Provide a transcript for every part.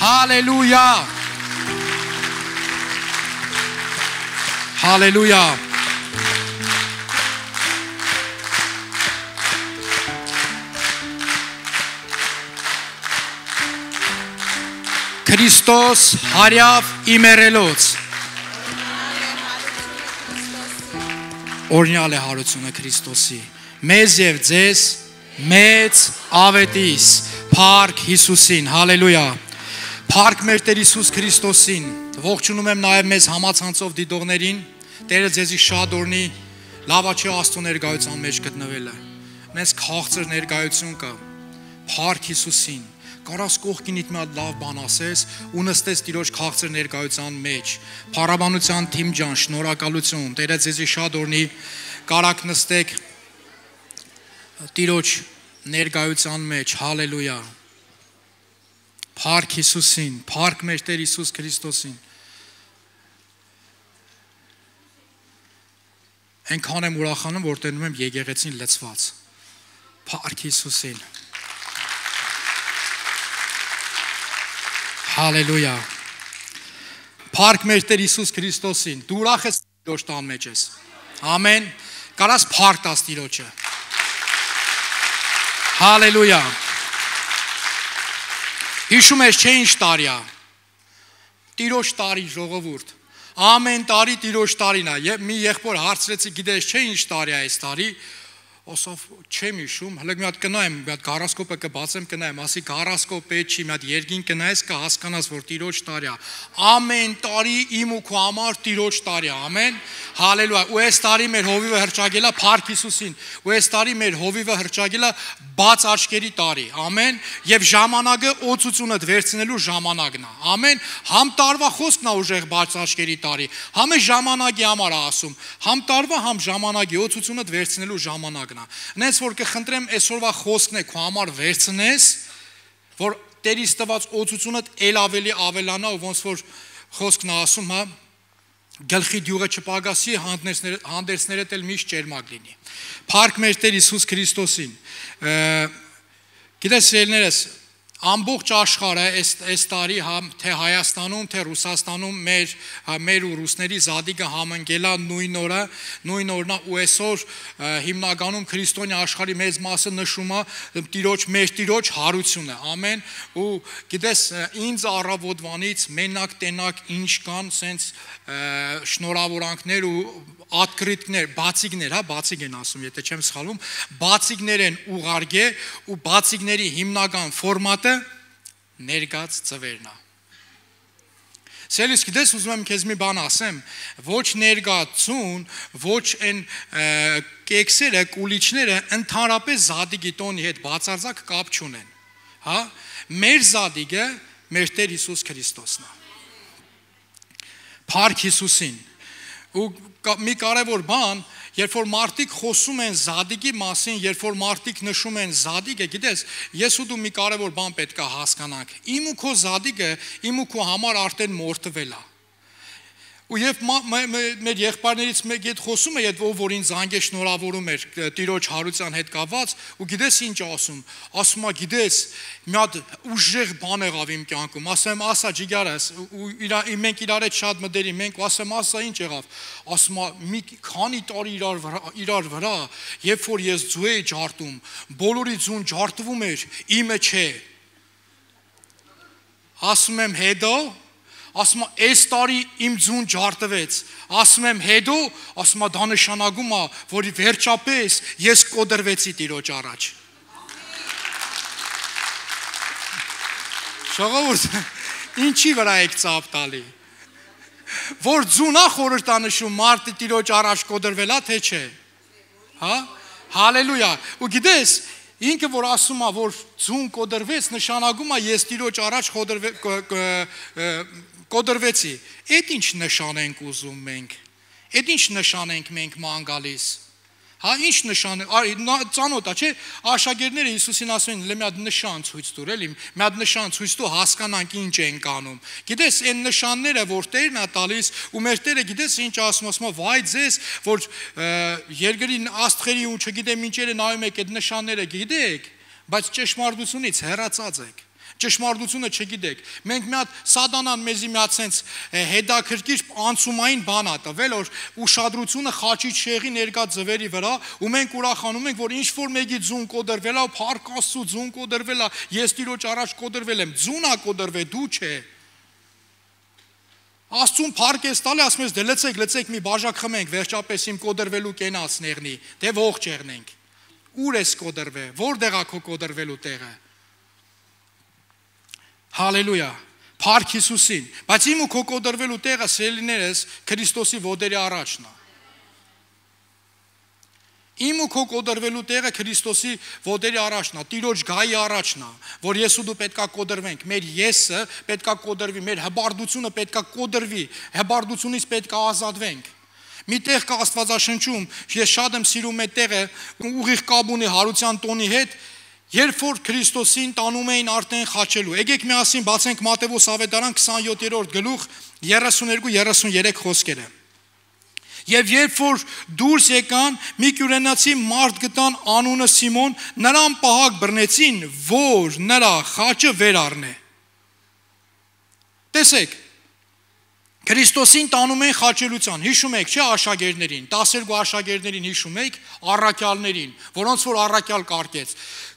Հալելույա։ Հալելույա։ Քրիստոս հարյավ իմերելոց։ Օրնյալ է հարությունը Քրիստոսի։ Մեզ և ձեզ մեծ ավետիս, փառք Հիսուսին, հալելույա։ Փառք մեր Տեր Հիսուս Քրիստոսին։ Ողջունում եմ նաև մեզ համացանցով դիտողներին, Տերը ձեզի շատ օրհնի, լավաչի Աստծո ներկայության մեջ գտնվելը։ Մեզ քաղցր ներկայություն կա։ Փառք Հիսուսին։ Կարաս կողքինիդ մի հատ լավ բան ասես ու նստես Տիրոջ քաղցր ներկայության մեջ։ Փառաբանության թիմ ջան, շնորհակալություն։ Տերը ձեզի շատ օրհնի։ Կարաք նստեք Տիրոջ ներկայության մեջ, հալելույա։ Փառք Հիսուսին, փառք մեր Տեր Հիսուս Քրիստոսին։ Այնքան եմ ուրախանում, որ տենում եմ եկեղեցին լցված։ Փառք Հիսուսին։ Հալելույա։ Փառք մեր Տեր Հիսուս Քրիստոսին։ Դու ուրախ ես Տիրոջ տան մեջ ես։ Ամեն։ Կարաս փառք տաս Տիրոջը։ Հալելույա։ Հիշում ես չէ ինչ տարի է։ Տիրոջ տարի ժողովուրդ։ Ամեն տարի Տիրոջ տարին է։ Մի եղբոր հարցրեցի, գիտես չէ ինչ տարի է այս տարի։ Ասավ չեմ հիշում, հələ մի հատ կնայեմ, մի հատ գարասկոպը կբացեմ, կնայեմ, ասի գարասկոպ պետք չի, մի հատ երկին կնայես, կհասկանաս, որ Տիրոջ տարի է։ Ամեն տարի իմ ու քո համար Տիրոջ տարի է, ամեն, հալելույա։ Ու այս տարի մեր հովիվը հռչակել է փառք Հիսուսին։ Ու այս տարի մեր հովիվը հռչակել է բաց աչքերի տարի, ամեն, եւ ժամանակը օծությունդ վերցնելու ժամանակն է, ամեն։ Համ տարվա խոսքն է ուժեղ բաց աչքերի տարի, համ է ժամանակի համար է ասում, համ տարվա, համ ժամանակի օծությունդ վերցնելու ժամանակն է։ Նենց որ կխնդրեմ այսօրվա խոսքն է քո համար վերցնես, որ Տերից տված օծությունդ ել ավելի ավելանա ու ոնց որ խոսքն է ասում, հա, գլխի դյուղը չպագասի, հանդերձներդ էլ միշտ ճերմակ լինի։ Փառք մեր Տեր Հիսուս Քրիստոսին։ Գիտես սիրելիներս, ամբողջ աշխարհը այս տարի թե Հայաստանում, թե Ռուսաստանում մեր ու ռուսների զադիգը համընկել է նույն օրն ու այսօր հիմնականում քրիստոնյա աշխարհի մեծ մասը նշում է մեր Տիրոջ հարությունը, ամեն, ու գիտես ինձ առավոտվանից մենակ տենակ ինչ կան սենց շնորհավորանքներ ու ատկրիտքներ, բացիկներ, հա, բացիկ են ասում, եթե չեմ սխալվում, բացիկներ են ուղարկե ու բացիկների հիմնական ֆորմատը ներգած ծվերն է։ Սելիս գիտես ուզում եմ քեզ մի բան ասեմ, ոչ ներգացուն, ոչ այն կեքսերը, կուլիչները ընդհանրապես զադիգի տոնի հետ բացարձակ կապ չունեն, հա, մեր զադիգը մեր Տեր Հիսուս Քրիստոսն է։ Փառք Հիսուսին։ Ու մի կարևոր բան, երբ որ մարդիկ խոսում են զադիգի մասին, երբ որ մարդիկ նշում են զադիգը, գիտես, ես ու դու մի կարևոր բան պետք է հասկանանք։ Իմ ու քո զադիգը իմ ու քո համար արդեն մորթվել է։ Ու երբ մեր եղբայրներից մեկի հետ խոսում է, որ ինձ զանգե շնորհավորում էր Տիրոջ հարության հետ կապված, ու գիտես ինչ ասում, ասում է, գիտես, մի հատ ուժեղ բան եղավ իմ կյանքում, ասեմ, ասա ջիգարս, ու մենք իրար հետ շատ մտերի, մենք ասեմ, ասա ինչ եղավ, ասում է, մի քանի տարի իրար վրա, երբ որ ես ձու էի ջարդում, բոլորի ձուն ջարդվում էր, իմը չէ։ Ասում եմ, հետո ասում է, այս տարի իմ ձուն ջարդվեց, ասում եմ, հետո, ասում է, դա նշանակում է, որ վերջապես ես կոդրվեցի Տիրոջ առաջ։ Ժողովուրդ, ինչի վրա եք ծափ տալի։ Որ ձուն է խորհրդանշում մարդը Տիրոջ առաջ կոդրվելա, թե չէ։ Հա? Հալելույա։ Ու գիտես, ինքը որ ասում է, որ ձուն կոդրվեց, նշանակում է ես Տիրոջ առաջ կոդրվեցի։ Էդ ինչ նշան ենք ուզում մենք։ Էդ ինչ նշան ենք մենք ման գալիս։ Հա, ինչ նշան, ծանոթ է, չէ, աշակերտները Հիսուսին ասում են, մի հատ նշան ցույց տուր, էլի, մի հատ նշան ցույց տու, հասկանանք ինչ ենք անում։ Գիտես, այն նշանները, որ Տերն է տալիս, ու մեր Տերը գիտես ինչ ասում է, վայ ձեզ, որ երկրի աստղերի ու չգիտեմ ինչերը նայում եք այդ նշանները գիտեք, բայց ճշմարտությունից հեռացած եք։ ճշմարտությունը չգիտեք։ Մենք մի հատ սատանան մեզի մի հատ sense հետաքրքիր անցումային բան ա տվել, որ ուշադրությունը խաչի շեղի ներկա ձվերի վրա, ու մենք ուրախանում ենք, որ ինչ որ մեկի ձուն կոդրվել է, փառք Աստծո ձուն կոդրվել է, ես Տիրոջ առաջ կոդրվել եմ, ձուն ա կոդրվել, դու չէ։ Աստծուն փառք ես տալի, ասում ես դե լցեք մի բաժակ խմենք, վերջապես իմ կոդրվելու կենաց նեղնի, դե ողջ եղնենք։ Ուր ես կոդրվել, որտեղ ա քո կոդրվելու տեղը։ Հալելույա, փառք Հիսուսին, բայց իմ ու քո կոդրվելու տեղը սիրելիներս Քրիստոսի ոտերի առաջն է։ Իմ ու քո կոդրվելու տեղը Քրիստոսի ոտերի առաջն է, Տիրոջ գայի առաջն է, որ ես ու դու պետքա կոդրվենք, մեր եսը պետքա կոդրվի, մեր հբարդությունը պետքա կոդրվի, հբարդությունից պետքա ազատվենք։ Մի տեղ կա Աստվածաշնչում, ես շատ եմ սիրում այդ տեղը, ուղիղ կապ ունի Հարության տոնի հետ, երբ որ Քրիստոսին տանում էին արդեն խաչելու։ Եկեք միասին բացենք Մատթեոս ավետարան 27-րդ գլուխ 32-33 խոսքերը։ Եվ երբ որ դուրս եկան, մի կյուրենացի մարդ գտան անունը Սիմոն, նրան պահակ բռնեցին, որ նրա խաչը վեր առնե։ Տեսեք, Քրիստոսին տանում են խաչելության, հիշում եք, չէ՞ աշակերտներին, 12 աշակերտներին հիշում եք, առաքյալներին, որոնց որ առաքյալ կարգեց։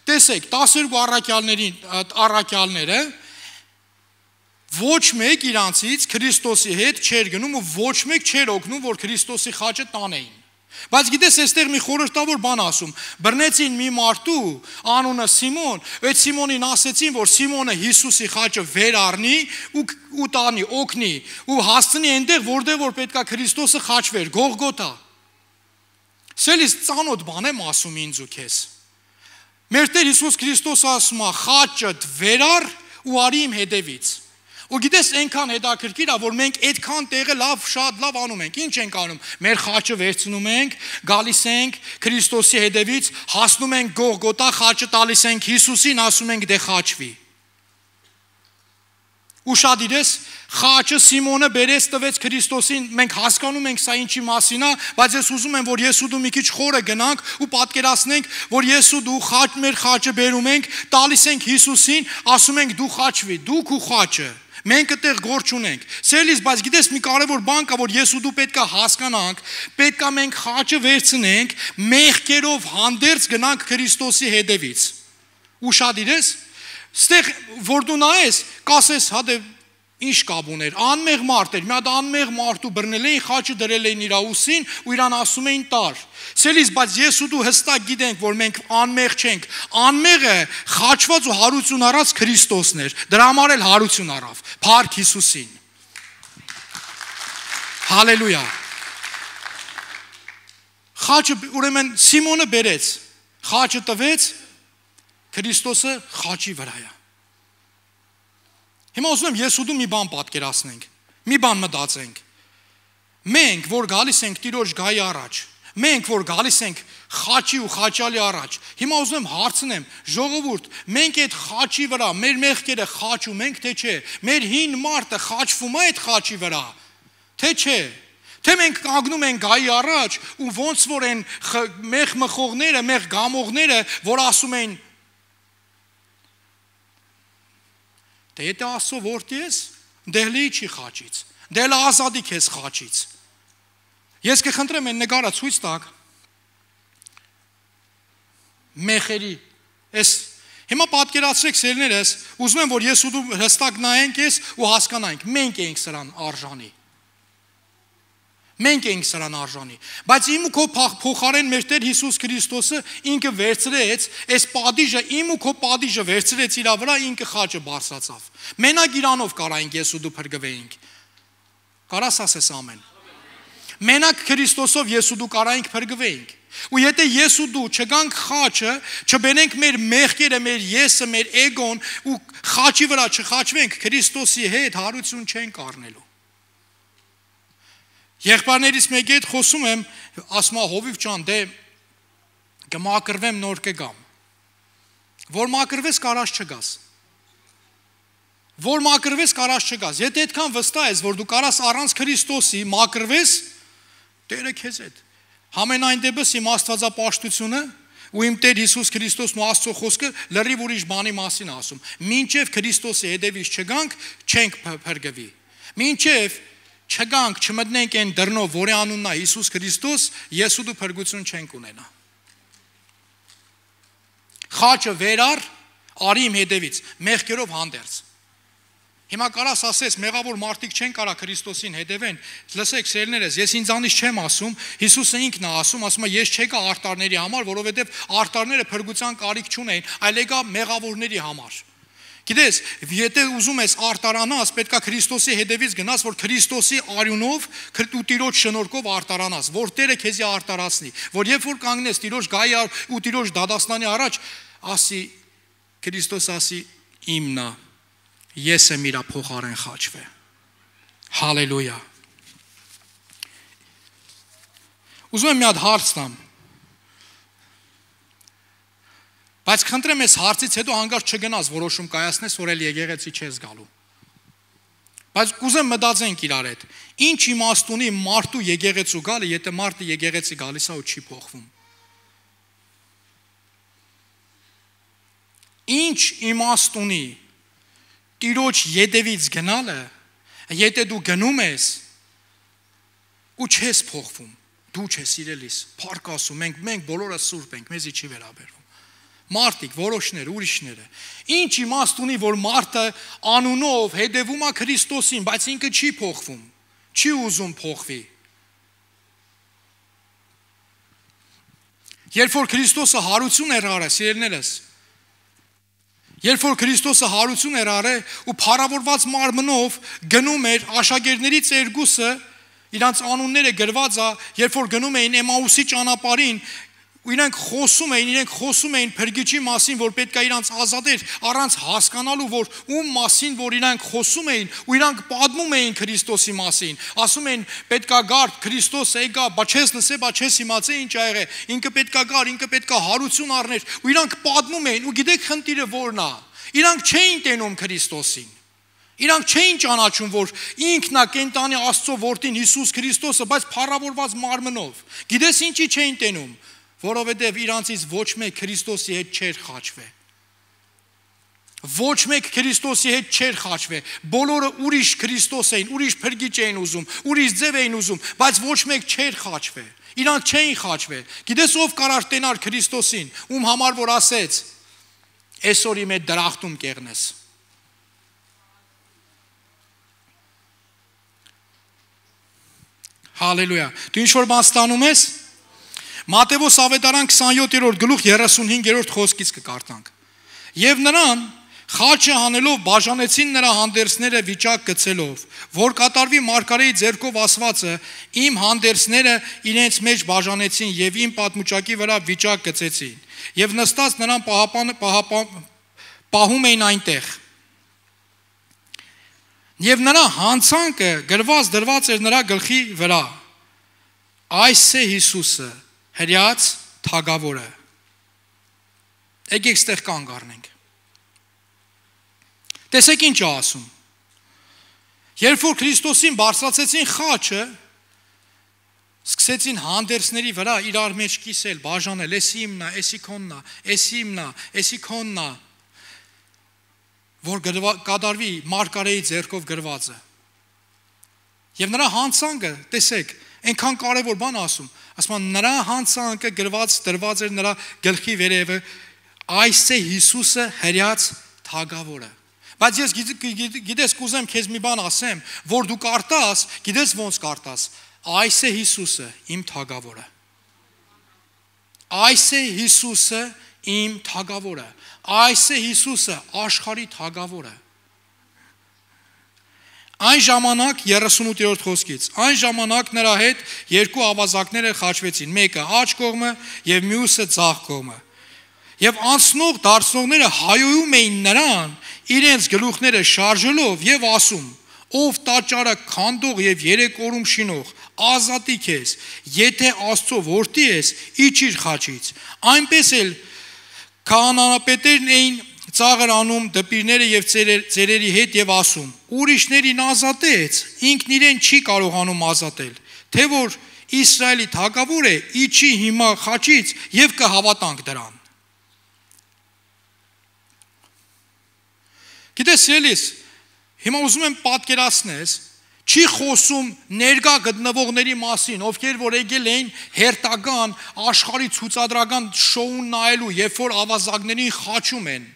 Տեսեք, 12 առաքյալները ոչ մեկ իրանցից Քրիստոսի հետ չէր գնում ու ոչ մեկ չէր օգնում, որ Քրիստոսի խաչը տանեին։ Բայց գիտես, այստեղ մի խորհրդավոր բան ասում, բռնեցին մի մարդու, անունը Սիմոն, այդ Սիմոնին ասեցին, որ Սիմոնը Հիսուսի խաչը վեր առնի ու տանի, օգնի ու հասցնի այնտեղ, որտեղ որ պետքա Քրիստոսը խաչվեր, Գողգոթա։ Սելիս ծանոթ բան եմ ասում ինձ ու քեզ։ Մեր Տեր Հիսուս Քրիստոսը ասում է, խաչդ վեր առ ու արի իմ հետևից։ Ու գիտես այնքան հետաքրքիր է, որ մենք այդքան տեղը շատ լավ անում ենք։ Ինչ ենք անում։ Մեր խաչը վերցնում ենք, գալիս ենք Քրիստոսի հետևից, հասնում ենք Գողգոթա, խաչը տալիս ենք Հիսուսին, ասում ենք դե խաչվի։ Ուշադիր ես, խաչը Սիմոնը բերեց տվեց Քրիստոսին, մենք հասկանում ենք սա ինչի մասին է, բայց ես ուզում եմ, որ ես ու դու մի քիչ խորը գնանք ու պատկերացնենք, որ ես ու դու մեր խաչը բերում ենք, տալիս ենք Հիսուսին, ասում ենք դու խաչվի, դուք ու խաչը։ Մենք այդտեղ գործ ունենք։ Սելիս, բայց գիտես մի կարևոր բան կա, որ ես ու դու պետքա հասկանանք, պետքա մենք խաչը վերցնենք, մեղքերով հանդերձ գնանք Քրիստոսի հետևից։ Ուշադիր ես, ստեղ որ դու նայես, կասես, հա դե ինչ կապ ուներ, անմեղ մարդ էր, մի հատ անմեղ մարդու բռնել էին, խաչը դրել էին իր ուսին ու իրան ասում էին տար։ Սելիս, բայց ես ու դու հստակ գիտենք, որ մենք անմեղ չենք։ Անմեղը խաչված ու հարություն առած Քրիստոսն էր։ Դրա համար էլ հարություն առավ։ Փառք Հիսուսին։ Հալելույա։ Խաչը ուրեմն Սիմոնը բերեց, խաչը տվեց, Քրիստոսը խաչի վրա է։ Հիմա ուզում եմ ես ու դու մի բան պատկերացնենք, մի բան մտածենք։ Մենք, որ գալիս ենք Տիրոջ գայի առաջ, մենք, որ գալիս ենք խաչի ու խաչալի առաջ, հիմա ուզում եմ հարցնեմ, ժողովուրդ, մենք այդ խաչի վրա, մեր մեղքերը խաչում ենք, թե չէ, մեր հին մարդը խաչվում է այդ խաչի վրա, թե չէ, թե մենք կանգնում ենք գայի առաջ ու ոնց որ են մեղ մխողները, մեղ գամողները, որ ասում են Դե եթե Աստծո որդի ես, դե չի խաչից, դե ազատի քեզ խաչից։ Ես կխնդրեմ այն նկարը ցույց տաք մեխերի, հիմա պատկերացրեք սերներս, ուզում եմ, որ ես ու դու հստակ նայենք ես ու հասկանանք, մենք ենք սրան արժանի։ Մենք ենք սրան արժանի, բայց իմ ու քո փոխարեն մեր Տեր Հիսուս Քրիստոսը ինքը վերցրեց, այս պատիժը իմ ու քո պատիժը վերցրեց իր վրա, ինքը խաչը բարձրացավ։ Մենակ իրանով կարայինք ես ու դու փրկվեինք։ Կարաս ասես ամեն։ Մենակ Քրիստոսով ես ու դու կարայինք փրկվեինք։ Ու եթե ես ու դու չգանք խաչը, չբերենք մեր մեղքերը, մեր եսը, մեր էգոն ու խաչի վրա չխաչվենք, Քրիստոսի հետ հարություն չենք առնելու։ Եղբայրներից մեկի հետ խոսում եմ, ասում է Հովիվ ջան, դե կմակրվեմ նոր կգամ։ Որ մակրվես կարած չգաս։ Որ մակրվես կարած չգաս։ Եթե այդքան վստահ ես, որ դու կարաս առանց Քրիստոսի մակրվես, Տերը քեզ հետ։ Համենայն դեպս իմ աստվածապաշտությունը ու իմ Տեր Հիսուս Քրիստոսն ու Աստծո խոսքը լրիվ ուրիշ բանի մասին ասում։ Մինչև Քրիստոսի հետևից չգանք, չենք փրկվի։ Մինչև չգանք, չմտնենք այն դռնով, որի անունն է Հիսուս Քրիստոս, ես ու դու փրկություն չենք ունենա։ Խաչը վերար, արի իմ հետևից, մեղքերով հանդերձ։ Հիմա կարաս ասես, մեղավոր մարդիկ չեն կարա Քրիստոսին հետևեն, լսեք սերներս, ես ինձանից չեմ ասում, Հիսուսը ինքն է ասում, ասում է ես չեկա արտարների համար, որովհետև արտարները փրկության կարիք չունեն, այլ եկա մեղավորների համար։ Գիտես, եթե ուզում ես արտարանաս, պետքա Քրիստոսի հետևից գնաս, որ Քրիստոսի արյունով, ու Տիրոջ շնորհքով արտարանաս, որ Տերը քեզի արտարացնի, որ երբ որ կանգնես Տիրոջ գայի ու Տիրոջ դադաստանի առաջ, ասի Քրիստոս ասի իմն է, ես եմ իրա փոխարեն խաչվե։ Հալելույա։ Ուզում եմ մի հատ հարց տամ։ Բայց խնդրեմ ես հարցից հետո հանկարծ չգնաս որոշում կայացնես, որ էլ եկեղեցի չես գալու։ Բայց կուզեմ մտածենք իրար հետ։ Ինչ իմաստ ունի մարդու եկեղեցու գալը, եթե մարդը եկեղեցի գալիս է ու չի փոխվում։ Ինչ իմաստ ունի Տիրոջ ետևից գնալը, եթե դու գնում ես ու չես փոխվում, դու չես իրելիս, փառք ասում, մենք բոլորս սուրբ ենք, մեզի չի վերաբերվում։ Մարդիկ, որոշները, ուրիշները, ինչ իմաստ ունի, որ մարդը անունով հետևում է Քրիստոսին, բայց ինքը չի փոխվում, չի ուզում փոխվի։ Երբ որ Քրիստոսը հարություն էր արել, սիրելիներս, երբ որ Քրիստոսը հարություն էր արել ու փառավորված մարմնով գնում էր աշակերտներից երկուսը, իրանց անունները գրված է, երբ որ գնում էին Էմաուսի ճանապարհին, ու իրենք խոսում էին փրկիչի մասին, որ պետք է իրանց ազատեր, առանց հասկանալու, որ ում մասին, որ իրանք խոսում էին, ու իրանք պատմում էին Քրիստոսի մասին, ասում էին պետք է գար Քրիստոս եկա, բա չես լսե, բա չես իմացե ինչ ա եղել, ինքը պետք է գար, ինքը պետք է հարություն առներ, ու իրանք պատմում էին, ու գիտեք խնդիրը որն է, իրանք չէին տենում Քրիստոսին։ Իրանք չէին ճանաչում, որ ինքն է կենտանի Աստծո որդին Հիսուս Քրիստոսը, բայց փառավորված մարմնով։ Գիտես ինչի չէին տենում, որովհետև իրանցից ոչ մեկ Քրիստոսի հետ չէր խաչվե։ Ոչ մեկ Քրիստոսի հետ չէր խաչվե։ Բոլորը ուրիշ Քրիստոս էին, ուրիշ փրկիչ էին ուզում, ուրիշ ձև էին ուզում, բայց ոչ մեկ չէր խաչվե։ Իրանք չէին խաչվե։ Գիտես ով կարար տենար Քրիստոսին, ում համար որ ասեց. «Այսօր իմ հետ դրախտում կեղնես»։ Հալելույա։ Դու ինչ որ բան ստանում ես։ Մատթեոս ավետարան 27-րդ գլուխ 35-րդ խոսքից կկարդանք։ Եվ նրան խաչը հանելով բաժանեցին նրա հանդերձները վիճակ գցելով, որ կատարվի մարգարեի ձեռքով ասվածը, իմ հանդերձները իրենց մեջ բաժանեցին եւ իմ պատմուճակի վրա վիճակ գցեցին։ Եվ նստած նրան պահում էին այնտեղ։ Եվ նրա հանցանքը դրված էր նրա գլխի վրա։ Այս է Հիսուսը, հրյաց թագավորը։ Եկեք ստեղ կանգ առնենք։ Տեսեք ինչ է ասում։ Երբ որ Քրիստոսին բարձրացեցին խաչը, սկսեցին հանդերձների վրա իրար մեջ կիսել, բաժանել, էսի իմնա, էսի քոննա, էսի իմնա, էսի քոննա, որ կատարվի մարգարեի ձեռքով գրվածը։ Եվ նրա հանցանքը, տեսեք, այնքան կարևոր բան ասում, ասում նրա հանցանքը դրված էր նրա գլխի վերևը, այս է Հիսուսը հրյաց թագավորը։ Բայց ես գիտես կուզեմ քեզ մի բան ասեմ, որ դու կարտաս, գիտես ոնց կարտաս, այս է Հիսուսը իմ թագավորը։ Այս է Հիսուսը իմ թագավորը։ Այս է Հիսուսը աշխարհի թագավորը։ Այն ժամանակ 38-րդ խոսքից, այն ժամանակ նրա հետ երկու ավազակները խաչվեցին, մեկը աջ կողմը եւ մյուսը ձախ կողմը։ Եվ անցնող դարձնողները հայոյում էին նրան, իրենց գլուխները շարժելով եւ ասում. ով տաճարը քանդող եւ 3 օրում շինող, ազատի քեզ, եթե Աստծո որդի ես, իջիր խաչից։ Այնպես էլ քահանապետերն էին ծաղր անում դպիրները եւ ծերերի հետ եւ ասում. ուրիշներին ազատեց, ինքն իրեն չի կարողանում ազատել, թե որ Իսրայելի թագավոր է, իջի հիմա խաչից եւ կհավատանք դրան։ Գիտես, սիրելիս, հիմա ուզում եմ պատկերացնես, չի խոսում ներկա գտնվողների մասին, ովքեր որ եկել էին հերթական աշխարհի ցուցադրական շոուն նայելու, երբ որ ավազակներին խաչում են։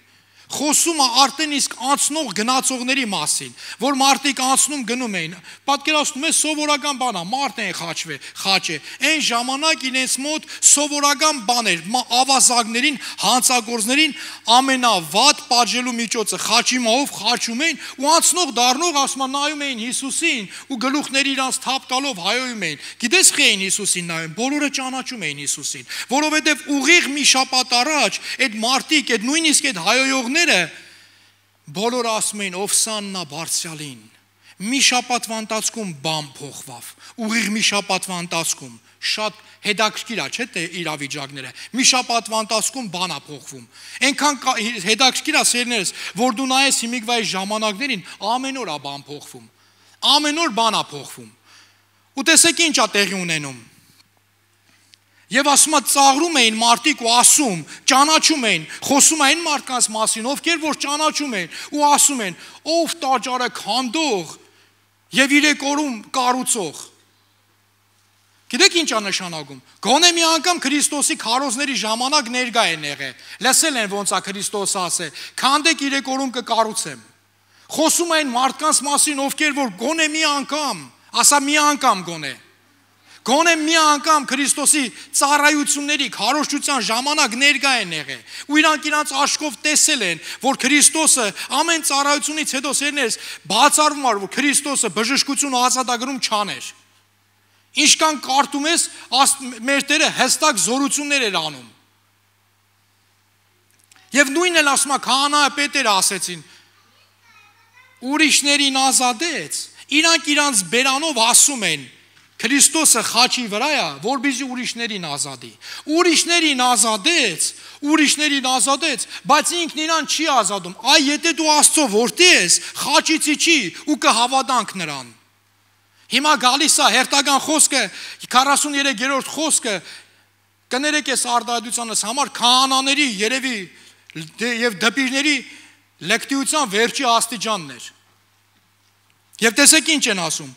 Խոսում է արդեն իսկ անցնող գնացողների մասին, որ մարդիկ անցնում գնում էին։ Պատկերացնում ես սովորական բան է, մարդն է խաչը։ Այն ժամանակ իրենց մոտ սովորական բան էր, ավազակներին, հանցագործներին ամենավատ պատժելու միջոցը խաչի մահով խաչում էին ու անցնող դառնող ասում նայում էին Հիսուսին ու գլուխների իրանց թափ տալով հայոյում էին։ Գիտես խի էին Հիսուսին նայում, բոլորը ճանաչում էին Հիսուսին, որովհետև ուղիղ մի շաբաթ առաջ այդ մարդիկ, այդ նույնիսկ այդ հայոյողները բոլորը ասում էին Օվսաննա բարձրալին։ Մի շաբաթվա ընթացքում բան փոխվավ, ուղիղ մի շաբաթվա ընթացքում, շատ հետաքրքիր է, չէ՞ թե իրավիճակները։ Մի շաբաթվա ընթացքում բան է փոխվում։ Այնքան հետաքրքիր է սերներս, որ դու նայես հիմիկվայի ժամանակներին ամեն օր է բան փոխվում։ Ամեն օր բան է փոխվում։ Ու տեսեք ինչ է տեղի ունենում։ Եվ ասում է ծաղրում էին մարդիկ ու ասում, ճանաչում էին, խոսում այն մարդկանց մասին, ովքեր որ ճանաչում են ու ասում են, ով տաճարը քանդող եւ 3 օրում կառուցող։ Գիտեք ինչ է նշանակում։ Գոնե մի անգամ Քրիստոսի քարոզների ժամանակ ներկա են եղել։ Լսել են ոնց է Քրիստոսը ասել, քանդեք 3 օրում կկառուցեմ։ Խոսում են մարդկանց մասին, ովքեր որ գոնե մի անգամ, ասա մի անգամ գոնե մի անգամ Քրիստոսի ծառայությունների քարոզչության ժամանակ ներկա են եղել ու իրանք աչքով տեսել են, որ Քրիստոսը ամեն ծառայությունից հետո սերներս բացառվում էր, որ Քրիստոսը բժշկություն ու ազատագրում չաներ։ Ինչքան կարդում ես, մեր Տերը հստակ զորություններ էր անում։ Եվ նույնն էլ ասում է քահանա Պետերը ասեցին, ուրիշներին ազատեց, իրանք իրանց բերանով ասում են Քրիստոսը խաչի վրա է, որպեսզի ուրիշներին ազատի։ Ուրիշներին ազատեց, բայց ինքն իրան չի ազատում։ Այ եթե դու Աստծո որդի ես, խաչից իջի ու կհավատանք նրան։ Հիմա գալիս է հերթական խոսքը, 43-րդ խոսքը, կներեք ես արտահայտությանս համար քահանաների երևի եւ դպիրների լեկտիության վերջի աստիճանն էր։ Եվ տեսեք ինչ են ասում.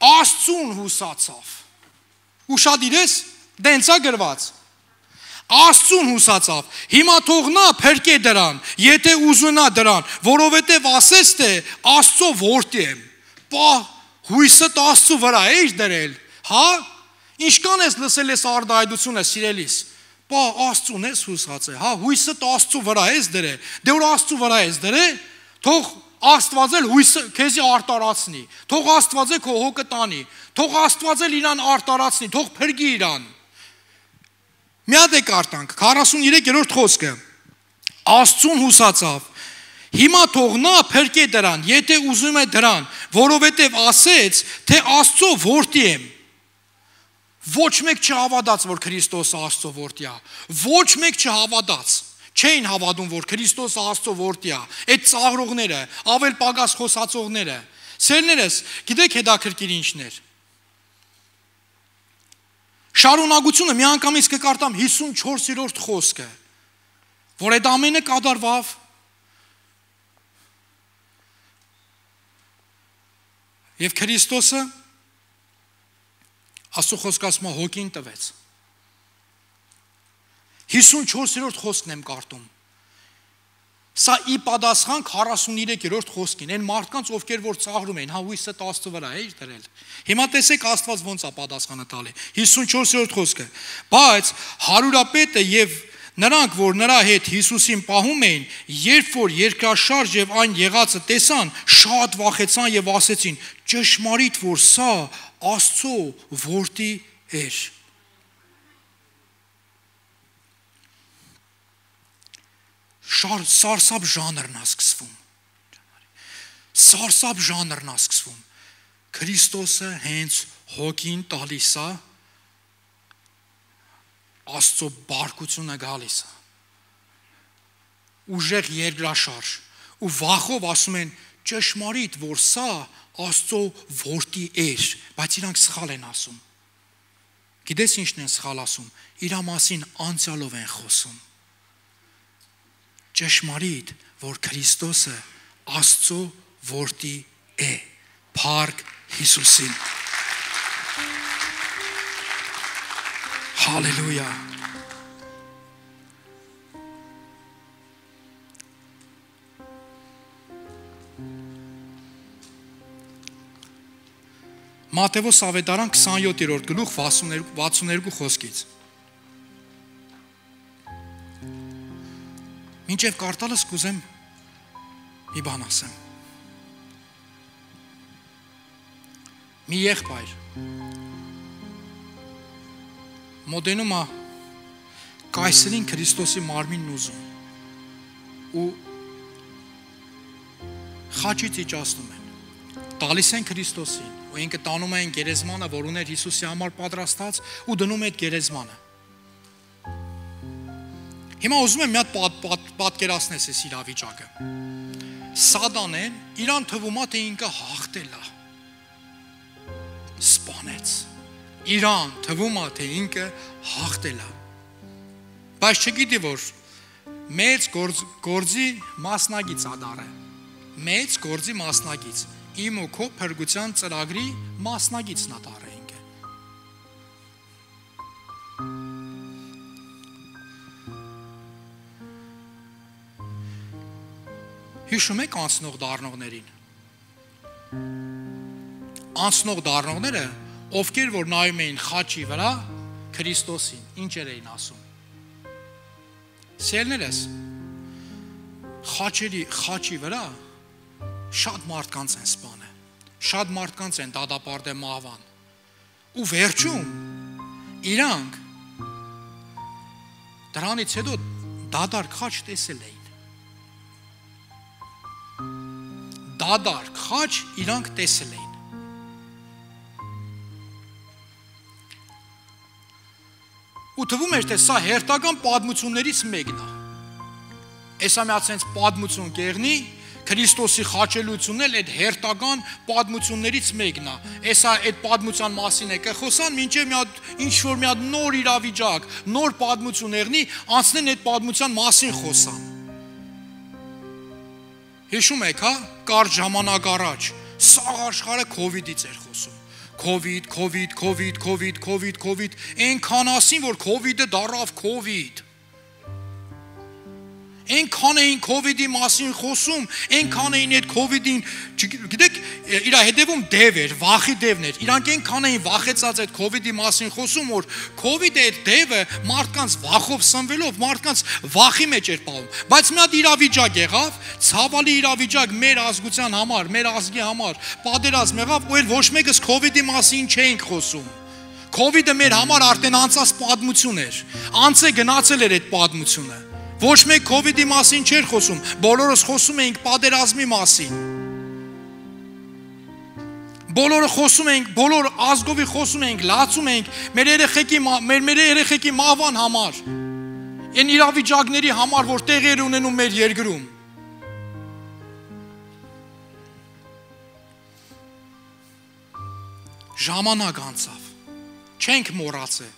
Աստծուն հուսացավ։ Ուշադիր ես, դենցա գրված։ Աստծուն հուսացավ։ Հիմա թող նա փրկե դրան, եթե ուզունա դրան, որովհետև ասես թե Աստծո որդի եմ։ Պա հույսը Աստծո վրա էիր դրել, հա? Ինչքան ես լսել ես արտահայտությունը սիրելիս։ Պա Աստծուն ես հուսացել, հա, հույսը Աստծո վրա ես դրել։ Դե որ Աստծո վրա ես դրել, թող Աստված էլ հույսը քեզի արտարացնի, թող Աստված է քո հոգը տանի, թող Աստված էլ իրան արտարացնի, թող փրկի իրան։ Մի հատ է կարդանք 43-րդ խոսքը։ Աստծուն հուսացավ։ Հիմա թող նա փրկե դրան, եթե ուզում է դրան, որովհետև ասեց, թե Աստծո որդի եմ։ Ոչ մեկ չհավատաց, որ Քրիստոսը Աստծո որդի է։ Ոչ մեկ չհավատաց։ Չէին հավատում, որ Քրիստոսը Աստծո որդի է։ Այդ ծաղրողները, ավել պակաս խոսացողները։ Սերներս, գիտեք հետաքրքիր ինչն էր։ Շարունակությունը մի անգամից կկարտամ 54-րդ խոսքը, որ այդ ամենը կատարվավ։ Եվ Քրիստոսը Աստծո խոսքը ասում է հոգին տվեց։ 54-րդ խոսքն եմ կարդում։ Սա ի պատասխան 43-րդ խոսքին, այն մարդկանց, ովքեր որ ծաղրում էին, հա հույսը Աստծո վրա է դրել։ Հիմա տեսեք Աստված ոնց է պատասխանը տալի։ 54-րդ խոսքը։ Բայց հարուրապետը եւ նրանք, որ նրա հետ Հիսուսին պահում էին, երբ որ երկրաշարժ եւ այն եղածը տեսան, շատ վախեցան եւ ասեցին. ճշմարիտ որ սա Աստծո որդի էր։ Սարսափ ժանրն է սկսվում։ Սարսափ ժանրն է սկսվում։ Քրիստոսը հենց հոգին տալիս է, Աստծո բարկությունը գալիս է։ Ուժեղ երկրաշարժ ու վախով ասում են ճշմարիտ որ սա Աստծո որդի էր, բայց իրանք սխալ են ասում։ Գիտես ինչն են սխալ ասում, իր մասին անցյալով են խոսում։ Ճշմարիտ, որ Քրիստոսը Աստծո որդի է, փառք Հիսուսին։ Հալելույա։ Մատթեոս ավետարան 27-րդ գլուխ 62 խոսքից։ Մինչև կարդալս կուզեմ մի բան ասեմ։ Մի եղբայր մոդենում է կայսերին Քրիստոսի մարմինն ուզում ու խաչից իջացնում են, տալիս են Քրիստոսին ու ինքը տանում են գերեզմանը, որ ուներ Հիսուսի համար պատրաստած ու դնում է այդ գերեզմանը։ Հիմա ուզում եմ մի հատ պատկերացնես այս իրավիճակը։ Սատանեն իրան թվում է, թե ինքը հաղթել է, սպանեց։ Իրան թվում է, թե ինքը հաղթել է։ Բայց չգիտի, որ մեծ գործի մասնագից ադար է։ Մեծ գործի մասնագից։ Իմ ու քո փրկության ծրագրի մասնագիծն ադար է ինքը։ Հիշում եք անցնող դառնողներին։ Անցնող դառնողները, ովքեր որ նայում էին խաչի վրա Քրիստոսին, ինչեր էին ասում։ Սիրելիներս, խաչի վրա շատ մարդկանց են սպանել, շատ մարդկանց են դատապարտել մահվան, ու վերջում իրանք դրանից հետո դադարք խաչ տեսել էին, դադարք խաչ իրանք տեսել էին, ու թվում էր, թե սա հերթական պատմություններից մեկն է, այսա մի հատ սենց պատմություն կեղնի, Քրիստոսի խաչելությունն էլ այդ հերթական պատմություններից մեկն է։ Էսա այդ պատմության մասին է կխոսան, մինչև մի հատ ինչ-որ մի հատ նոր իրավիճակ, նոր պատմություն եղնի, անցնեն այդ պատմության մասին խոսան։ Հիշում եք, հա, կարճ ժամանակ առաջ սաղ աշխարհը COVID-ից էր խոսում։ COVID, այնքան ասին, որ COVID-ը դառավ COVID։ Այնքան էին COVID-ի մասին խոսում, այնքան էին այդ COVID-ին, գիտեք, իր հետևում դև էր, վախի դևն էր, իրանք այնքան էին վախեցած այդ COVID-ի մասին խոսում, որ COVID-ը այդ դևը մարդկանց վախով սնվելով, մարդկանց վախի մեջ էր պահում, բայց մի հատ իրավիճակ եղավ, ցավալի իրավիճակ մեր ազգության համար, մեր ազգի համար, պատերազմ եղավ, ու էլ ոչ մեկս COVID-ի մասին չէինք խոսում։ COVID-ը մեր համար արդեն անցած պատմություն էր, անց է գնացել էր այդ պատմությունը։ Ոչ մեկ COVID-ի մասին չէր խոսում, բոլորս խոսում էինք պատերազմի մասին։ Բոլորը խոսում էինք, բոլոր ազգովի խոսում էինք, լացում էինք մեր երեխեքի մահվան համար։ Այն իրավիճակների համար, որ տեղի էր ունենում մեր երկրում։ Ժամանակ անցավ, չենք մոռացել,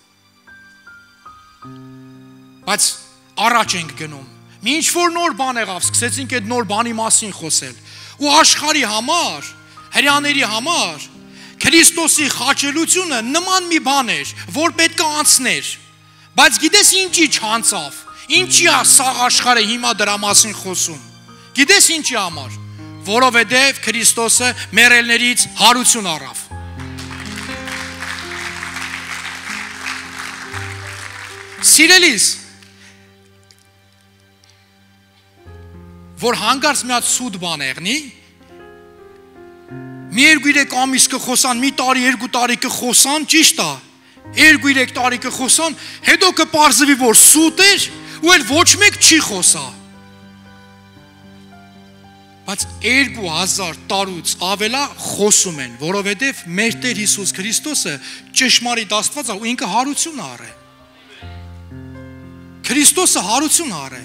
բայց առաջ ենք գնում, մի ինչ-որ նոր բան եղավ, սկսեցինք այդ նոր բանի մասին խոսել, ու աշխարհի համար, հրեաների համար, Քրիստոսի խաչելությունը նման մի բան էր, որ պետք է անցներ, բայց գիտես ինչի չանցավ, ինչի է սաղ աշխարհը հիմա դրա մասին խոսում, գիտես ինչի համար, որովհետև Քրիստոսը մեռելներից հարություն առավ։ Սիրելիս, որ հանգարց մի հատ սուտ բան եղնի, մի 2-3 ամիս կխոսան, մի տարի, 2 տարի կխոսան, ճիշտ է, 2-3 տարի կխոսան, հետո կպարզվի, որ սուտ էր, ու էլ ոչ մեկ չի խոսա։ Բայց 2000 տարուց ավելա խոսում են, որովհետև մեր Տեր Հիսուս Քրիստոսը ճշմարիտ Աստված է ու ինքը հարություն առե։ Քրիստոսը հարություն առե։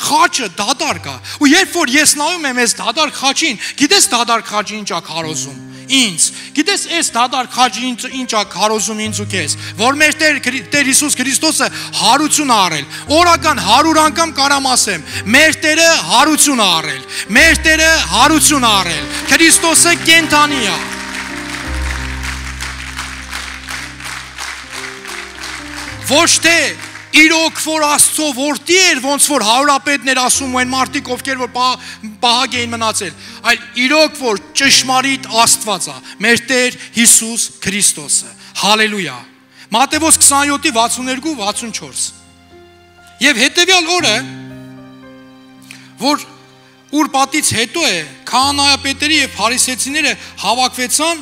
Խաչը դադարք է, ու երբ որ ես նայում եմ այս դադարք խաչին, գիտես դադարք խաչը ինչ է քարոզում, ինձ։ Գիտես, այս դադար քաջի ինչա քարոզում ինձ ու քեզ, որ մեր Տեր Հիսուս Քրիստոսը հարություն արել։ Օրական 100 անգամ կարամ ասեմ, մեր Տերը հարություն արել։ Մեր Տերը հարություն արել։ Քրիստոսը կենթանի է։ Ոչ թե իրոք որ Աստծո որդի էր, ոնց որ հարուրապետներ ասում ու այն մարդիկ, ովքեր որ պահակ էին մնացել, այլ իրոք որ ճշմարիտ Աստված է, մեր Տեր Հիսուս Քրիստոսը։ Հալելույա։ Մատթեոս 27:62-64։ Եվ հետևյալ օրը, որ Ուրպատից հետո է, քահանայապետերը եւ փարիսեցիները հավաքվեցան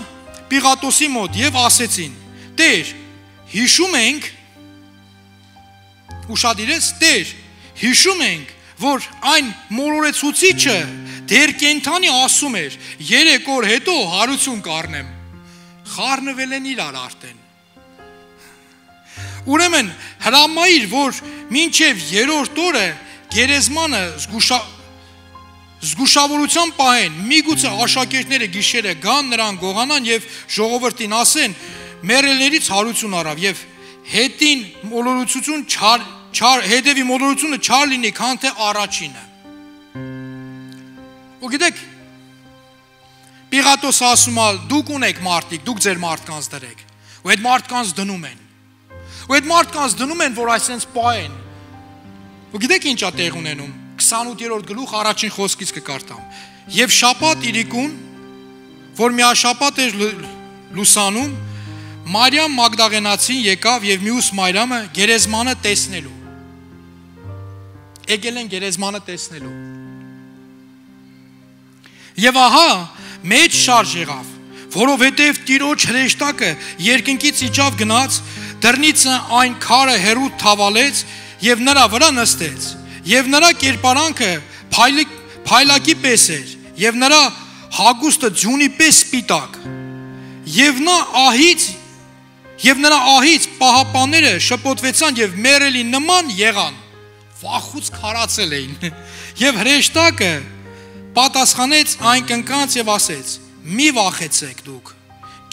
Պիղատոսի մոտ եւ ասեցին. Տեր, հիշում ենք, ուշադիր ես, Տեր, հիշում ենք, որ այն մոլորեցուցիչը դեր կենթանի ասում էր, 3 օր հետո հարություն կառնեմ։ Խառնվել են իրար արդեն։ Ուրեմն հրամայիր, որ մինչև 3-րդ օրը գերեզմանը զգուշավորության պահեն, միգուցե աշակերտները գիշերը գան նրան գողանան եւ ժողովրդին ասեն, մեռելներից հարություն առավ եւ հետևի մոլորությունը չար լինի, քան թե առաջինը։ Ու գիտեք, Պիղատոսը ասում է, դուք ունեք մարդիկ, դուք ձեր մարդկանց դրեք։ Ու այդ մարդկանց դնում են։ Ու այդ մարդկանց դնում են, որ այսպես պահեն։ Ու գիտեք ինչ է տեղ ունենում։ 28-րդ գլուխ առաջին խոսքից կկարդամ։ Եվ շաբաթ իրիկուն, որ միաշաբաթ էր լուսանում, Մարիամ Մագդաղենացին եկավ եւ մյուս Մարիամը գերեզմանը տեսնելու։ Եկել են գերեզմանը տեսնելու։ Եվ ահա մեջ շարժ եղավ, որովհետև Տիրոջ հրեշտակը երկնքից իջավ գնաց, դռնից այն քարը հեռու թավալեց եւ նրա վրա նստեց։ Եվ նրա կերպարանքը փայլակի պես էր, եւ նրա հագուստը ձյունի պես սպիտակ։ Եվ նրա ահից պահապանները շփոթվեցան եւ մեռելի նման եղան, վախուց քարացել էին։ Եվ հրեշտակը պատասխանեց այն կնկանց եւ ասեց. մի վախեցեք դուք,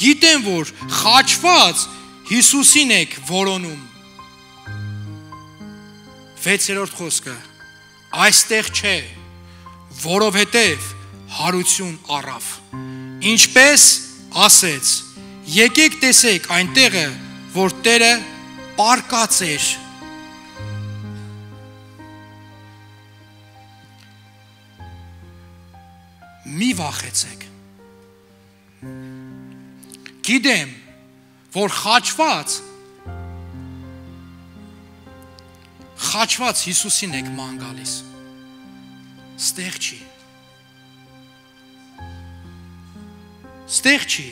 գիտեմ, որ խաչված Հիսուսին եք որոնում։ 6-րդ խոսքը, այստեղ չէ, որովհետև հարություն առավ։ Ինչպես ասեց, եկեք տեսեք այն տեղը, որ Տերը պարկած էր։ Մի վախեցեք։ Գիտեմ, որ խաչված Հիսուսին եք ման գալիս։ Ստեղ չի։ Ստեղ չի։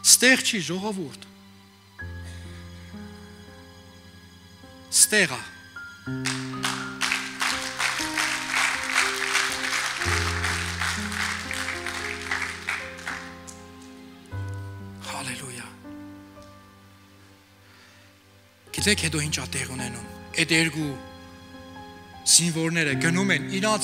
Ստեղ չի, ժողովուրդ։ Ստեղ է։ Հալելույա։ Գիտեք հետո ինչ է տեղ ունենում։ Այդ երկու զինվորները գնում են իրաց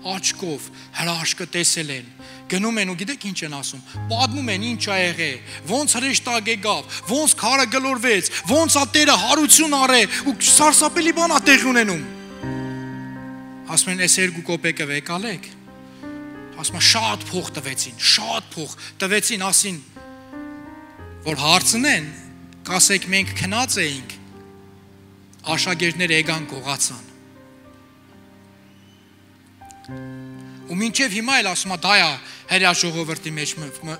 աչքով հրաշքը տեսել են, գնում են ու գիտեք ինչ են ասում, պատմում են ինչ ա եղել, ոնց հրեշտակ եկավ, ոնց քարը գլորվեց, ոնց ա Տերը հարություն արել ու սարսափելի բան ա տեղ ունենում։ Ասում են, այս 2 կոպեկը վեկալեք։ Ասում են, շատ փող տվեցին, ասին, որ հարցնեն, կասեք մենք քնած էինք, աշակերտները եկան գողացան։ Ու մինչև հիմա էլ ասում է դա է հերյա ժողովրդի մեջ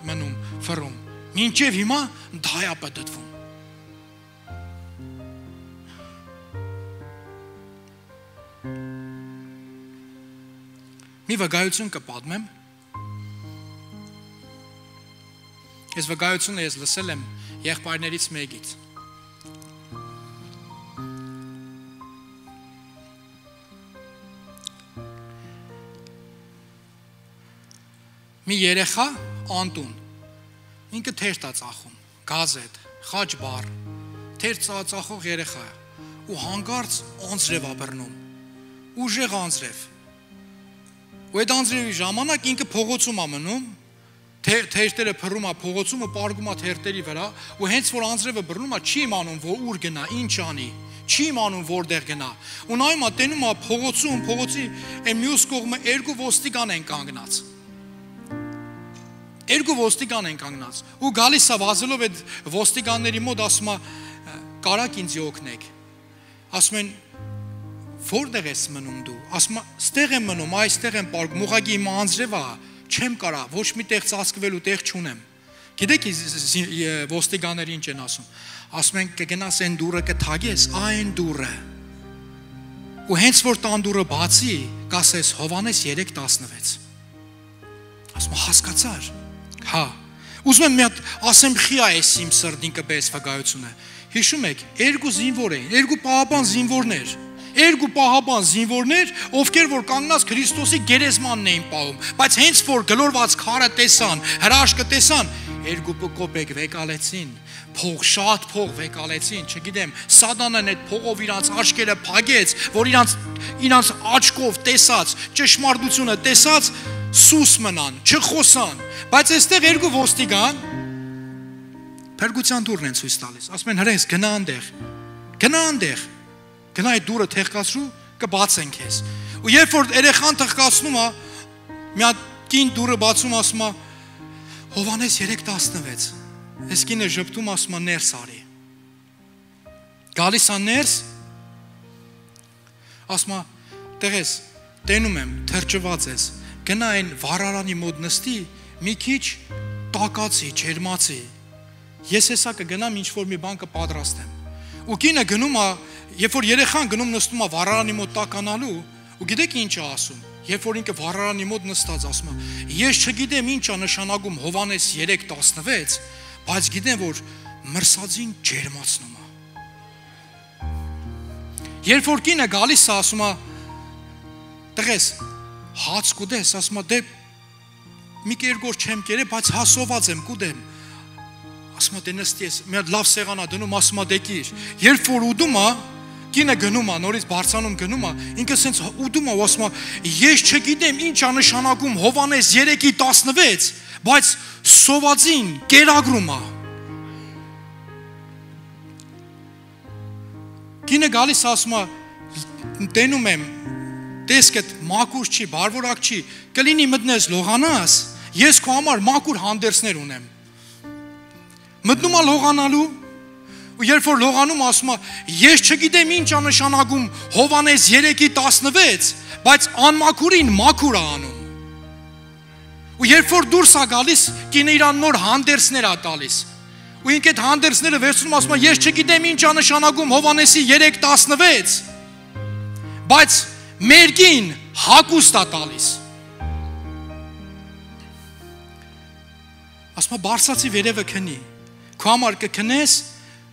մնում, ֆռում։ Մինչև հիմա դա է պատտվում։ Մի վկայություն կպատմեմ։ Այս վկայությունը ես լսել եմ եղբայրներից մեկից։ Մի երեխա Անտուն, ինքը թերթ է ծախում, գազետ, խաչ բար, թերթ ծախող երեխա ու հանկարծ անձրև է բռնում, ուժեղ անձրև, Ու այդ անձրևի ժամանակ ինքը փողոցում է մնում, թերթերը փռում է փողոցում ու պարկում է թերթերի վրա, ու հենց որ անձրևը բռնում է, չի իմանում, որ ուր գնա, ինչ անի, չի իմանում որտեղ գնա։ Ու նայում է, տենում է փողոցում, փողոցի այն մյուս կողմը երկու ոստիկան են կանգնած։ Երկու ոստիկան են կանգնած։ Ու գալիս է վազելով այդ ոստիկանների մոտ, ասում է, կարաք ինձ օգնեք։ Ասում են, որտեղ ես մնում դու։ Ասում է, ստեղ եմ մնում, այստեղ եմ պարկում, ուղղակի իմ անձրևը չեմ կարա, ոչ մի տեղ ծածկվելու տեղ չունեմ։ Գիտեք ոստիկանները ինչ են ասում։ Ասում են, կգնաս այն դուռը կթագես, այն դուռը։ Ու հենց որ տան դուռը բացի, կասես Հովհաննես 3:16։ Ասում եմ, հասկացար։ Հա։ Ուզում եմ մի հատ ասեմ խիա էս իմ սրտին կպես վկայությունը։ Հիշում եք, երկու զինվոր էին, երկու պահապան զինվորներ։ Երկու պահապան զինվորներ, ովքեր որ կանգնած Քրիստոսի գերեզմանն էին պահում, բայց հենց որ գլորված քարը տեսան, հրաշքը տեսան, երկու կոպեկ վեկալեցին, փող, շատ փող վեկալեցին, չգիտեմ, Սատանան այդ փողով իրանց աչքերը փագեց, որ իրանց աչքով տեսած, ճշմարտությունը տեսած, սուս մնան, չխոսան, բայց այստեղ երկու ոստիկան փրկության դուռն են ցույց տալիս, ասում են հրես գնա այնտեղ, գնա այնտեղ, գնա այդ դուռը թեղկացրու, կբացեն քեզ։ Ու երբ որ երեխան թղկացնում է, մի հատ կին դուռը բացում, ասում է Հովհաննես 3:16։ Այս կինը ժպտում, ասում է ներս արի։ Գալիս է ներս, ասում է տղես, տենում եմ, թրջված ես, գնա այն վառարանի մոտ նստի, մի քիչ տակացի, ջերմացի։ Ես հեսա կգնամ ինչ որ մի բան կպատրաստեմ։ Ու կինը գնում է, երբ որ երեխան գնում նստում է վառարանի մոտ տականալու, ու գիտեք ինչ է ասում։ Երբ որ ինքը վառարանի մոտ նստած ասում է, ես չգիտեմ ինչ է նշանակում Հովհաննես 3:16, բայց գիտեմ որ մրսածին ջերմացնում է։ Երբ որ կինը գալիս է ասում է, տղես, հաց կուտես, ասում է, դե մի կերգոր չեմ կերե, բայց հասոված եմ, կուտեմ։ Ասում է, դե նստի ես, մի հատ լավ սեղանա դնում, ասում է, դե կիր։ Երբ որ ուտում է, կինը գնում է, նորից բարձանում գնում է, ինքը սենց ուտում է ու ասում է, ես չգիտեմ ինչ է նշանակում Հովհաննես 3:16, բայց սովածին կերակրում է։ Կինը գալիս ասում է, տենում եմ, տեսքդ մաքուր չի, բարվորակ չի, կլինի մտնես լողանաս, ես քո համար մաքուր հանդերձներ ունեմ։ Մտնում է լողանալու, ու երբ որ լողանում ասում է, ես չգիտեմ ինչ է նշանակում Հովհաննես 3:16, բայց անմաքուրին մաքուր է անում։ Ու երբ որ դուրս է գալիս, կինը իրան նոր հանդերձներ է տալիս։ Ու ինք այդ հանդերձները վերցնում ասում է, ես չգիտեմ ինչ է նշանակում Հովհաննեսի 3:16, բայց մերկին հագուստ է տալիս։ Ասում է, բարսացի վերևը քնի, քո համար կքնես,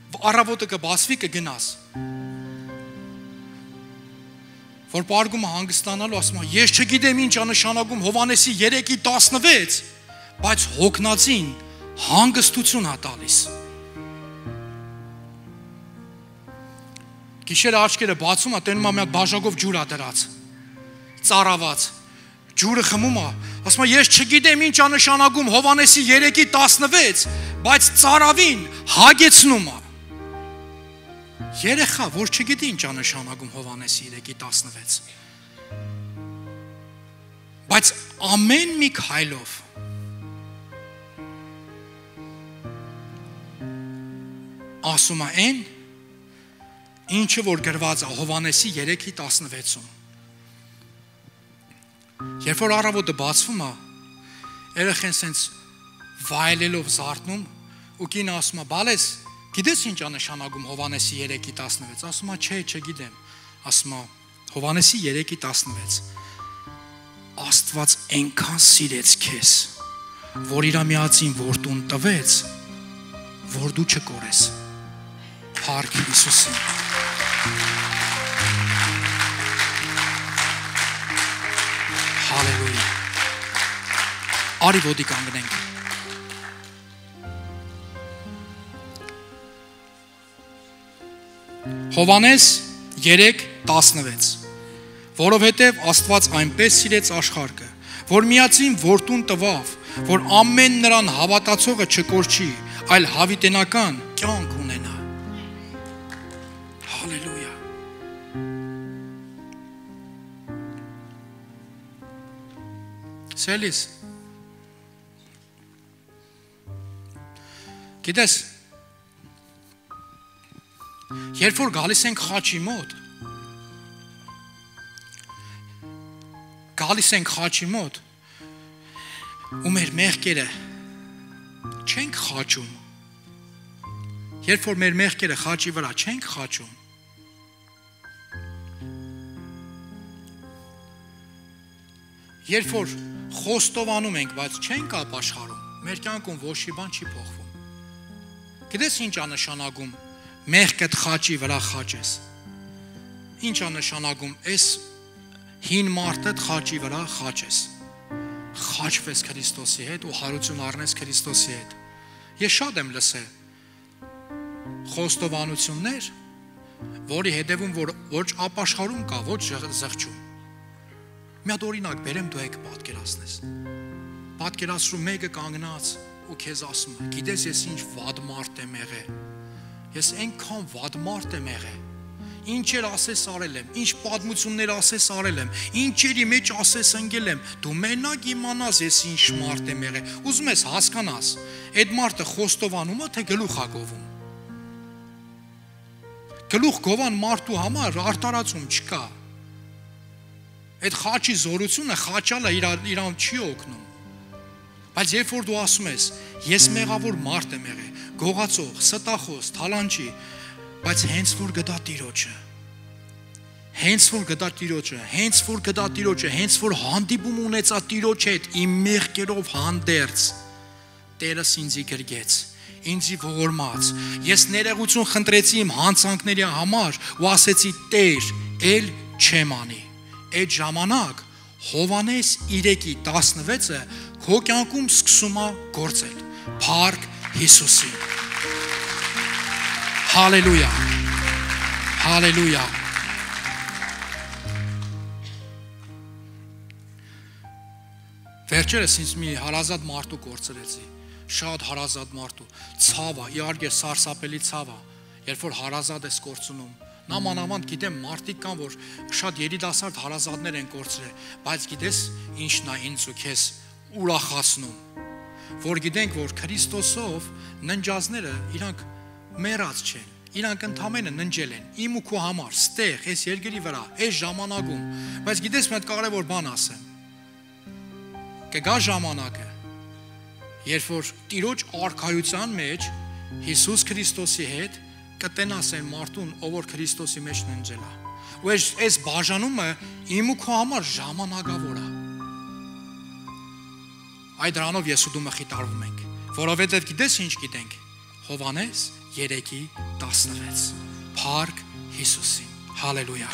առավոտը կբացվի, կգնաս։ Որ պարգումը հանգստանալու ասում է, ես չգիտեմ ինչ է նշանակում Հովհաննեսի 3:16, բայց հոգնածին հանգստություն է տալիս։ Գիշերը աչքերը բացում է, տենում է մի հատ բաժակով ջուր է դրած, ծարաված, ջուրը խմում է, ասում է, ես չգիտեմ ինչ է նշանակում Հովհաննեսի 3:16, բայց ծարավին հագեցնում է։ Երեխա, որ չգիտի ինչ է նշանակում Հովհաննեսի 3:16, բայց ամեն մի քայլով ասում է այն, ինչը որ գրված է Հովհաննեսի 3:16-ում։ Երբ որ առավոտը բացվում է, երեխեն սենց վայելելով զարթնում, ու կինը ասում է, բալես, գիտես ինչ է նշանակում Հովհաննեսի 3:16, ասում է, չէ, չգիտեմ, ասում է, Հովհաննեսի 3:16, Աստված այնքան սիրեց քեզ, որ իր միածին որդուն տվեց, որ դու չկորես։ Փառք Հիսուսին։ Հալելույա։ Արի ոտի կանգնենք։ Հովհաննես 3:16, որովհետև Աստված այնպես սիրեց աշխարհը, որ միածին որդուն տվավ, որ ամեն նրան հավատացողը չկորչի, այլ հավիտենական կյանք ունենա։ Հալելույա։ Սելիս, գիտես, երբ որ գալիս ենք խաչի մոտ, ու մեր մեղքերը չենք խաչում, երբ որ մեր մեղքերը խաչի վրա չենք խաչում, երբ որ խոստովանում ենք, բայց չենք ապաշխարում, մեր կյանքում ոչ մի բան չի փոխվում։ Գիտես ինչ է նշանակում մեղքդ խաչի վրա խաչես։ Ինչ է նշանակում այս հին մարդդ խաչի վրա խաչես։ Խաչվես Քրիստոսի հետ ու հարություն առնես Քրիստոսի հետ։ Ես շատ եմ լսել խոստովանություններ, որի հետևում ոչ ապաշխարում կա, ոչ զղջում։ Մի հատ օրինակ բերեմ, դու եք պատկերացնես։ Պատկերացրու մեկը կանգնած ու քեզ ասում է, գիտես ես ինչ վատ մարդ եմ եղել։ Ես այնքան վատ մարդ եմ եղել։ Ինչեր ասես արել եմ, ինչ պատմություններ ասես արել եմ, ինչերի մեջ ասես ընկել եմ։ Դու մենակ իմանաս ես ինչ մարդ եմ եղել։ Ուզում ես հասկանաս, այդ մարդը խոստովանում է, թե գլուխ է գովում։ Գլուխ գովան մարդու համար արտարացում չկա։ Այդ խաչի զորությունը խաչալը իրան չի օգնում։ Բայց երբ որ դու ասում ես, ես մեղավոր մարդ եմ եղել, գողացող, ստախոս, թալանչի, բայց հենց որ գտա Տիրոջը, հենց որ հանդիպում ունեցա Տիրոջ հետ, իմ մեղքերով հանդերձ, Տերս ինձի գրգեց, ինձի ողորմած, ես ներողություն խնդրեցի իմ հանցանքների համար ու ասեցի Տեր, էլ չեմ անի։ Այդ ժամանակ Հովհաննես 3:16-ը քո կյանքում սկսում է գործել։ Փառք Հիսուսին։ Հալելույա։ Հալելույա։ Վերջերս ինձ մի հարազատ մարդու կորցրեցի։ Շատ հարազատ մարդու։ Ցավը, իհարկե սարսափելի ցավը, երբ որ հարազատ ես կորցնում։ Նամանավանդ գիտեմ մարդիկ կան, որ շատ երիտասարդ հարազատներ են կորցրել, բայց գիտես ինչն է ինձ ու քեզ ուրախացնում, որ գիտենք, որ Քրիստոսով ննջածները իրանք մեռած չեն, իրանք ընդամենը ննջել են, իմ ու քո համար, ստեղ, այս երկրի վրա, այս ժամանակում, բայց գիտես մի հատ կարևոր բան ասեմ, կգա ժամանակը, երբ որ Տիրոջ արքայության մեջ Հիսուս Քրիստոսի հետ կտենաս այն մարդուն, ով որ Քրիստոսի մեջ ննջել է։ Ու այս բաժանումը իմ ու քո համար ժամանակավոր է։ Այդ դրանով ես ու դու մխիթարվում ենք, որովհետև գիտես ինչ գիտենք։ Հովհաննես 3:16։ Փառք Հիսուսին։ Հալելույա։